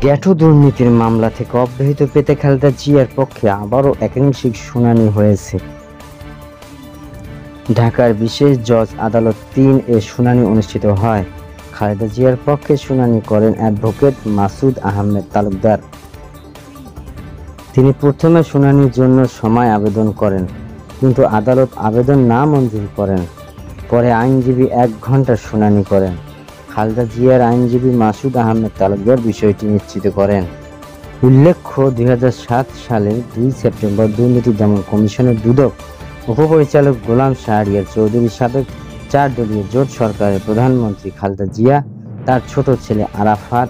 গ্যাটো দুর্নীতির মামলা থেকে অব্যাহতি পেতে খালেদা জিয়ার পক্ষে আবারও একাংশিক শুনানি হয়েছে। ঢাকার বিশেষ জজ আদালত ৩ এ শুনানি অনুষ্ঠিত হয়। খালেদা জিয়ার পক্ষে শুনানি করেন অ্যাডভোকেট মাসুদ আহমেদ তালুকদার। তিনি প্রথমে শুনানির জন্য সময় আবেদন করেন, কিন্তু আদালত আবেদন না মঞ্জুর করেন। পরে আইনজীবী ১ ঘন্টা শুনানি করেন। খালেদা জিয়ার আইনজীবী মাসুদ আহমেদ তালুকদার বিষয়টি নিশ্চিত করেন। উল্লেখ্য, ২০০৭ সালের ২ সেপ্টেম্বর দুর্নীতি দমন কমিশনের দুদক উপপরিচালক গোলাম শাহরিয়ার চৌধুরী সাবেক ৪ দলীয় জোট সরকারের প্রধানমন্ত্রী খালেদা জিয়া, তার ছোট ছেলে আরাফাত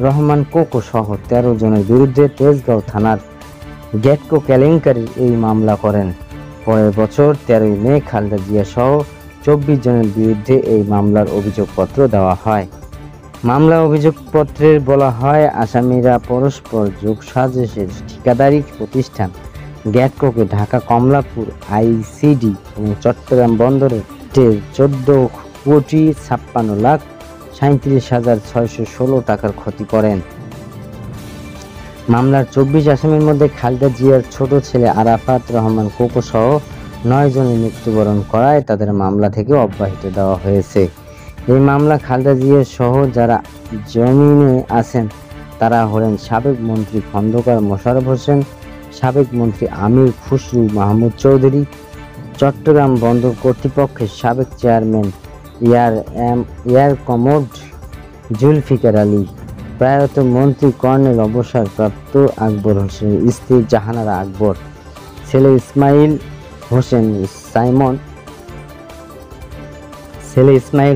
রহমান কোকো সহ ১৩ জনের বিরুদ্ধে তেজগাঁও থানার গ্যাটকো কেলেঙ্কারির এই মামলা করেন। পরের বছর ১৩ই মে খালেদা জিয়া সহ ২৪ জনের বিরুদ্ধে এই মামলার অভিযোগপত্র দেওয়া হয়। মামলা অভিযোগপত্রের বলা হয়, আসামিরা পরস্পর যোগসাজশের ঠিকাদারি প্রতিষ্ঠান গ্যাটকোকে ঢাকা কমলাপুর আইসিডি এবং চট্টগ্রাম বন্দরের ১৪,৫৬,৩৭,৬১৬ টাকার ক্ষতি করেন। মামলার ২৪ আসামির মধ্যে খালেদা জিয়ার ছোট ছেলে আরাফাত রহমান কোকো সহ ৯ জনের মৃত্যুবরণ করায় তাদের মামলা থেকে অব্যাহতি দেওয়া হয়েছে। এই মামলা খালেদা জিয়া সহ যারা জামিনে আছেন তারা হলেন সাবেক মন্ত্রী খন্দকার মোশাররফ হোসেন, সাবেক মন্ত্রী আমির খুসরু মাহমুদ চৌধুরী, চট্টগ্রাম বন্দর কর্তৃপক্ষের সাবেক chairman air commodore Zulfiqar Ali, প্রয়াত মন্ত্রী কর্নেল অবসরপ্রাপ্ত আকবর হোসেনের স্ত্রী জাহানারা আকবর, ছেলে Ismail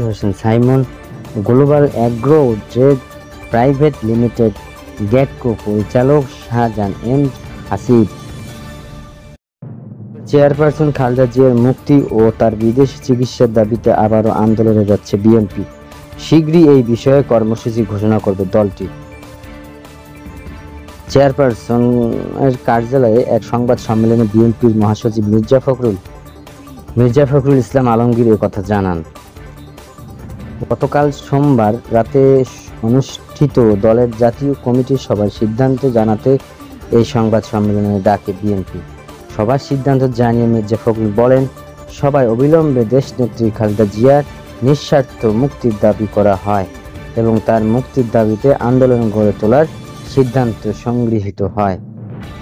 Hossain Simon, global agro trade private limited গ্যাটকো পরিচালক শাহজাহান এম হাসিব। চেয়ারপারসন খালেদা জিয়ার মুক্তি ও তার বিদেশি চিকিৎসার দাবিতে আবারও আন্দোলনে যাচ্ছে বিএনপি। শীঘ্রই এই বিষয়ে কর্মসূচি ঘোষণা করবে দলটি। চেয়ারপারসনের কার্যালয়ে এক সংবাদ সম্মেলনে বিএনপির মহাসচিব মির্জা ফখরুল ইসলাম আলমগীর কথা জানান। গতকাল সোমবার রাতে অনুষ্ঠিত দলের জাতীয় কমিটির সভার সিদ্ধান্ত জানাতে এই সংবাদ সম্মেলনে ডাকে বিএনপি। সভার সিদ্ধান্ত জানিয়ে মির্জা ফখরুল বলেন, সভায় অবিলম্বে দেশনেত্রী খালেদা জিয়ার নিঃস্বার্থ মুক্তির দাবি করা হয় এবং তার মুক্তির দাবিতে আন্দোলন গড়ে তোলার সিদ্ধান্ত সংগৃহীত হয়।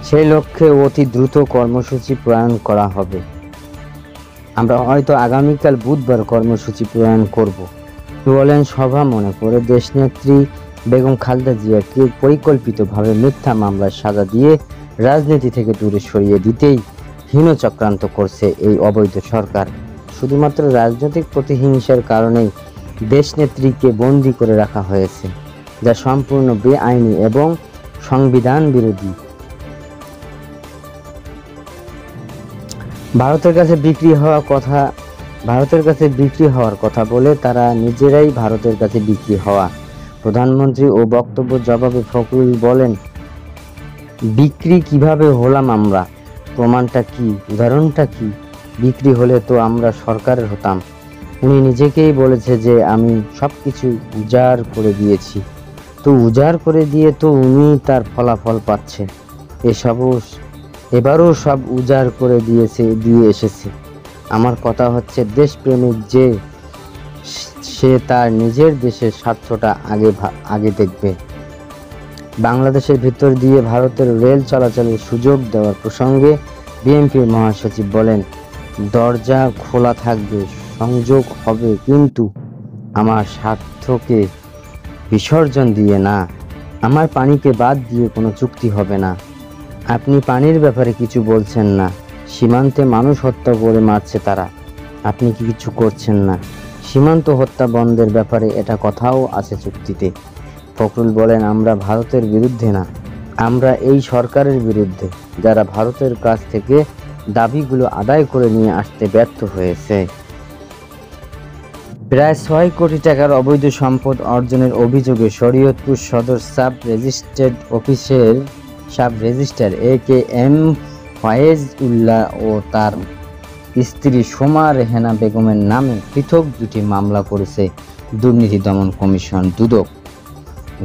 সেই লক্ষ্যে অতি দ্রুত কর্মসূচি প্রণয়ন করা হবে। আমরা হয়তো আগামীকাল বুধবার কর্মসূচি প্রণয়ন করব বলেন। সভা মনে করে দেশনেত্রী বেগম খালেদা জিয়াকে পরিকল্পিতভাবে মিথ্যা মামলার সাজা দিয়ে রাজনীতি থেকে দূরে সরিয়ে দিতেই হীন চক্রান্ত করছে এই অবৈধ সরকার। শুধুমাত্র রাজনৈতিক প্রতিহিংসার কারণেই দেশনেত্রীকে বন্দী করে রাখা হয়েছে, যা সম্পূর্ণ বেআইনি এবং সংবিধান বিরোধী। ভারতের কাছে বিক্রি হওয়ার কথা বলে তারা নিজেরাই ভারতের কাছে বিক্রি হওয়া। প্রধানমন্ত্রী ও বক্তব্য জবাবে ফখরুল বলেন, বিক্রি কিভাবে হলাম আমরা? প্রমাণটা কি? উদাহরণটা কি? বিক্রি হলে তো আমরা সরকারের হতাম। উনি নিজেকেই বলেছে যে আমি সবকিছু উজাড় করে দিয়েছি। তো উজাড় করে দিয়ে তো উনি তার ফলাফল পাচ্ছে। এবারও সব উজাড় করে দিয়ে এসেছে। আমার কথা হচ্ছে, দেশপ্রেমিক যে সে তার নিজের দেশের স্বার্থটা আগে দেখবে। বাংলাদেশের ভিতর দিয়ে ভারতের রেল চলাচলের সুযোগ দেওয়ার প্রসঙ্গে বিএনপির মহাসচিব বলেন, দরজা খোলা থাকবে, সংযোগ হবে, কিন্তু আমার স্বার্থকে বিসর্জন দিয়ে না। আমার পানিকে বাদ দিয়ে কোনো চুক্তি হবে না। আপনি পানির ব্যাপারে কিছু বলছেন না। সীমান্তে মানুষ হত্যা করে মারছে তারা, আপনি কি কিছু করছেন না। সীমান্ত হত্যা বন্ধের ব্যাপারে এটা কথাও আছে চুক্তিতে। ফখরুল বলেন, আমরা ভারতের বিরুদ্ধে না, আমরা এই সরকারের বিরুদ্ধে যারা ভারতের কাছ থেকে দাবিগুলো আদায় করে নিয়ে আসতে ব্যর্থ হয়েছে। প্রায় ৬ কোটি টাকার অবৈধ সম্পদ অর্জনের অভিযোগে শরীয়তপুর সদর সাব রেজিস্ট্রার অফিসের সাব রেজিস্ট্রার এ.কে.এম. ফয়েজ উল্লাহ ও তার স্ত্রী সোমা রেহেনা বেগমের নামে পৃথক ২টি মামলা করেছে দুর্নীতি দমন কমিশন দুদক।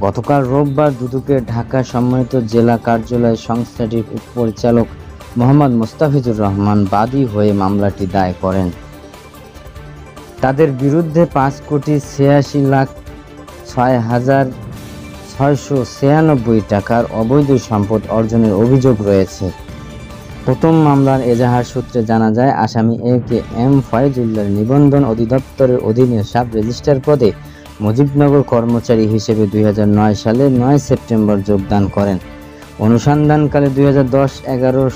গতকাল রোববার দুদকের ঢাকা সম্মানিত জেলা কার্যালয় সংস্থাটির উপপরিচালক মোহাম্মদ মোস্তাফিজুর রহমান বাদী হয়ে মামলাটি দায়ের করেন। তাদের বিরুদ্ধে 5,86,06,696 টাকার অবৈধ সম্পদ অর্জনের অভিযোগ রয়েছে। প্রথম মামলার এজাহার সূত্রে জানা যায়, আসামি এ.কে.এম. ফয়েজুল্লাহ নিবন্ধন অধিদপ্তরের অধীনে সাব রেজিস্ট্রার পদে মুজিবনগর কর্মচারী হিসেবে 2009 সালের 9 সেপ্টেম্বর যোগদান করেন। অনুসন্ধানকালে 2010-11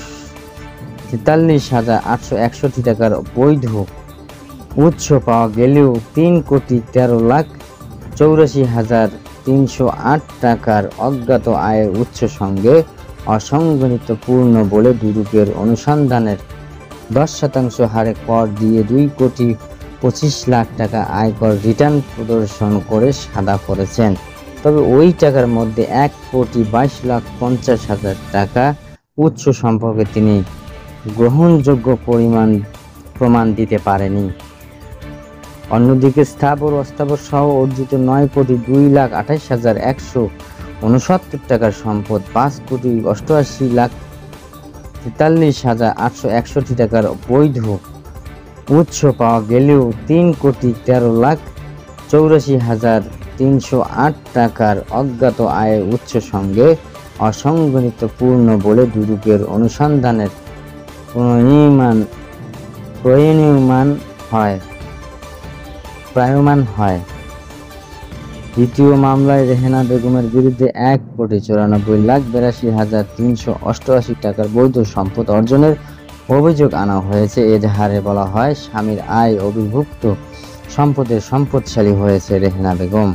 43,861 টাকার বৈধ উৎস পাওয়া গেলেও 3,84,308 টাকার অজ্ঞাত আয়ের উৎস সঙ্গে অসংগঠিত পূর্ণ বলে দুদকের অনুসন্ধানের 10% হারে কর দিয়ে 2,25,00,000 টাকা আয়কর রিটার্ন প্রদর্শন করে সাদা করেছেন। তবে ওই টাকার মধ্যে 1,22,50,000 টাকা উৎস সম্পর্কে তিনি গ্রহণযোগ্য প্রমাণ দিতে পারেনি। অন্যদিকে স্থাবর অস্থাবর সহ অর্জিত 9,02,28,169 টাকার সম্পদ, 5,88,43,861 টাকার বৈধ উৎস পাওয়া গেলেও 3,84,308 টাকার অজ্ঞাত আয়ের উৎস সঙ্গে অসংগঠিত পূর্ণ বলে দুদকের অনুসন্ধানের প্রমাণ হয়। দ্বিতীয় মামলায় রেহেনা বেগমের বিরুদ্ধে 1,94,82,388 টাকার বৈধ সম্পদ অর্জনের অভিযোগ আনা হয়েছে। এজাহারে বলা হয়, স্বামীর আয় অভিভুক্ত সম্পদের সম্পদশালী হয়েছে রেহেনা বেগম।